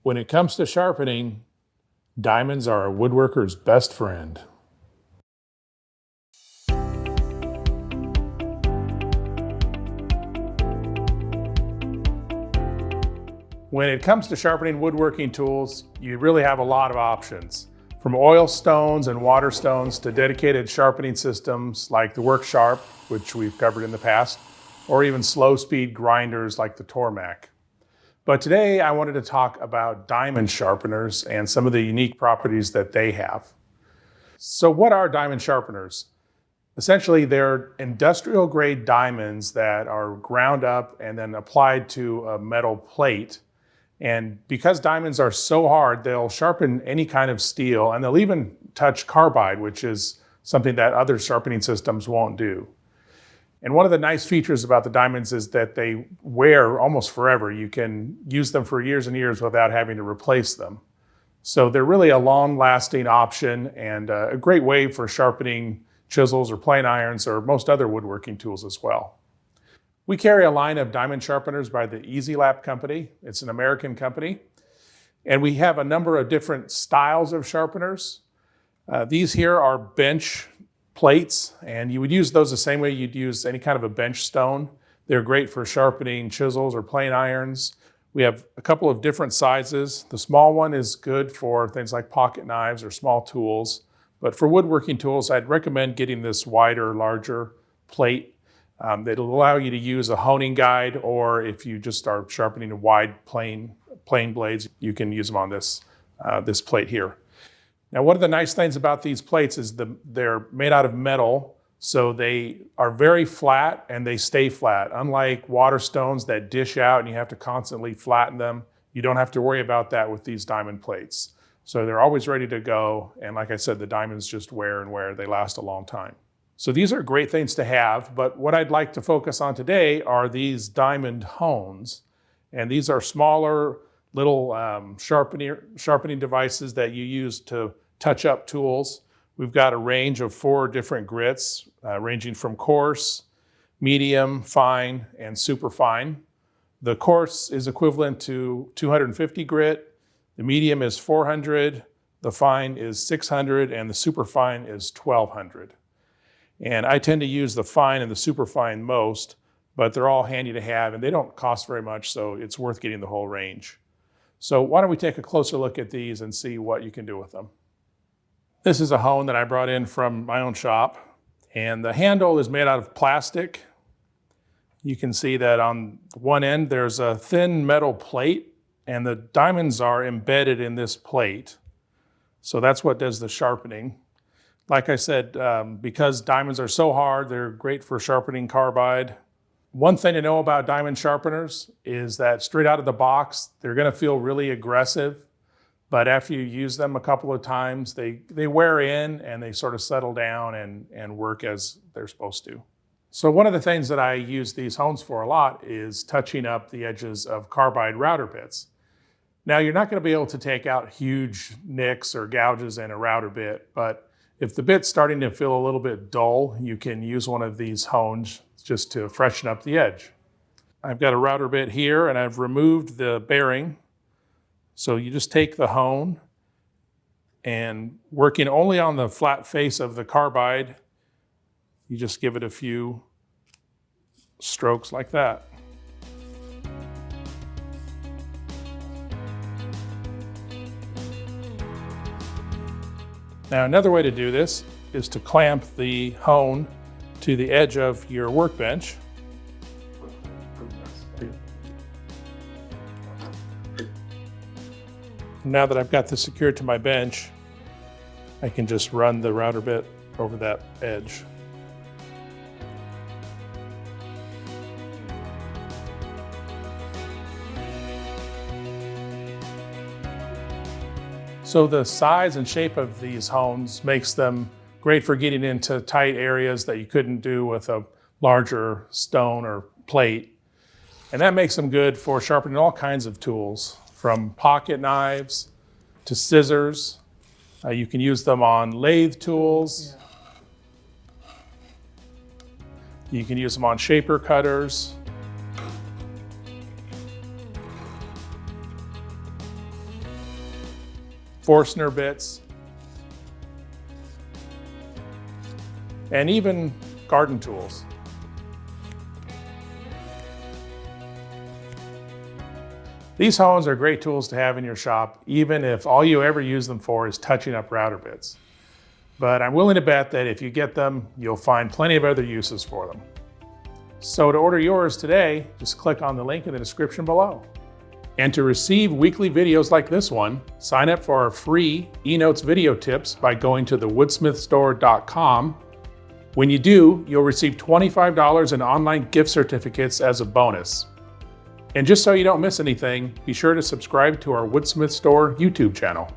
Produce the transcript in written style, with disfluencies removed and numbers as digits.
When it comes to sharpening, diamonds are a woodworker's best friend. When it comes to sharpening woodworking tools, you really have a lot of options. From oil stones and water stones to dedicated sharpening systems like the Work Sharp, which we've covered in the past, or even slow speed grinders like the Tormac. But today I wanted to talk about diamond sharpeners and some of the unique properties that they have. So what are diamond sharpeners? Essentially, they're industrial grade diamonds that are ground up and then applied to a metal plate. And because diamonds are so hard, they'll sharpen any kind of steel, and they'll even touch carbide, which is something that other sharpening systems won't do. And one of the nice features about the diamonds is that they wear almost forever. You can use them for years and years without having to replace them. So they're really a long-lasting option and a great way for sharpening chisels or plane irons or most other woodworking tools as well. We carry a line of diamond sharpeners by the Eze-Lap company. It's an American company. And we have a number of different styles of sharpeners. These here are bench plates, and you would use those the same way you'd use any kind of a bench stone. They're great for sharpening chisels or plane irons. We have a couple of different sizes. The small one is good for things like pocket knives or small tools. But for woodworking tools, I'd recommend getting this wider, larger plate. It'll allow you to use a honing guide, or if you just are sharpening a wide plain blades, you can use them on this plate here. Now, one of the nice things about these plates is they're made out of metal, so they are very flat and they stay flat. Unlike water stones that dish out and you have to constantly flatten them, you don't have to worry about that with these diamond plates. So they're always ready to go, and like I said, the diamonds just wear and wear. They last a long time. So these are great things to have, but what I'd like to focus on today are these diamond hones. And these are smaller little sharpening devices that you use to touch up tools. We've got a range of 4 different grits, ranging from coarse, medium, fine, and super fine. The coarse is equivalent to 250 grit, the medium is 400, the fine is 600, and the super fine is 1200. And I tend to use the fine and the super fine most, but they're all handy to have and they don't cost very much, so it's worth getting the whole range. So why don't we take a closer look at these and see what you can do with them. This is a hone that I brought in from my own shop, and the handle is made out of plastic. You can see that on one end there's a thin metal plate, and the diamonds are embedded in this plate. So that's what does the sharpening. Like I said, because diamonds are so hard, they're great for sharpening carbide. One thing to know about diamond sharpeners is that straight out of the box, they're going to feel really aggressive. But after you use them a couple of times, they wear in and they sort of settle down and work as they're supposed to. So one of the things that I use these hones for a lot is touching up the edges of carbide router bits. Now, you're not going to be able to take out huge nicks or gouges in a router bit, but if the bit's starting to feel a little bit dull, you can use one of these hones just to freshen up the edge. I've got a router bit here and I've removed the bearing. So you just take the hone and working only on the flat face of the carbide, you just give it a few strokes like that. Now, another way to do this is to clamp the hone to the edge of your workbench. Now that I've got this secured to my bench, I can just run the router bit over that edge. So the size and shape of these hones makes them great for getting into tight areas that you couldn't do with a larger stone or plate. And that makes them good for sharpening all kinds of tools, from pocket knives to scissors. You can use them on lathe tools. You can use them on shaper cutters. Forstner bits, and even garden tools. These hones are great tools to have in your shop, even if all you ever use them for is touching up router bits. But I'm willing to bet that if you get them, you'll find plenty of other uses for them. So to order yours today, just click on the link in the description below. And to receive weekly videos like this one, sign up for our free eNotes video tips by going to thewoodsmithstore.com. When you do, you'll receive $25 in online gift certificates as a bonus. And just so you don't miss anything, be sure to subscribe to our Woodsmith Store YouTube channel.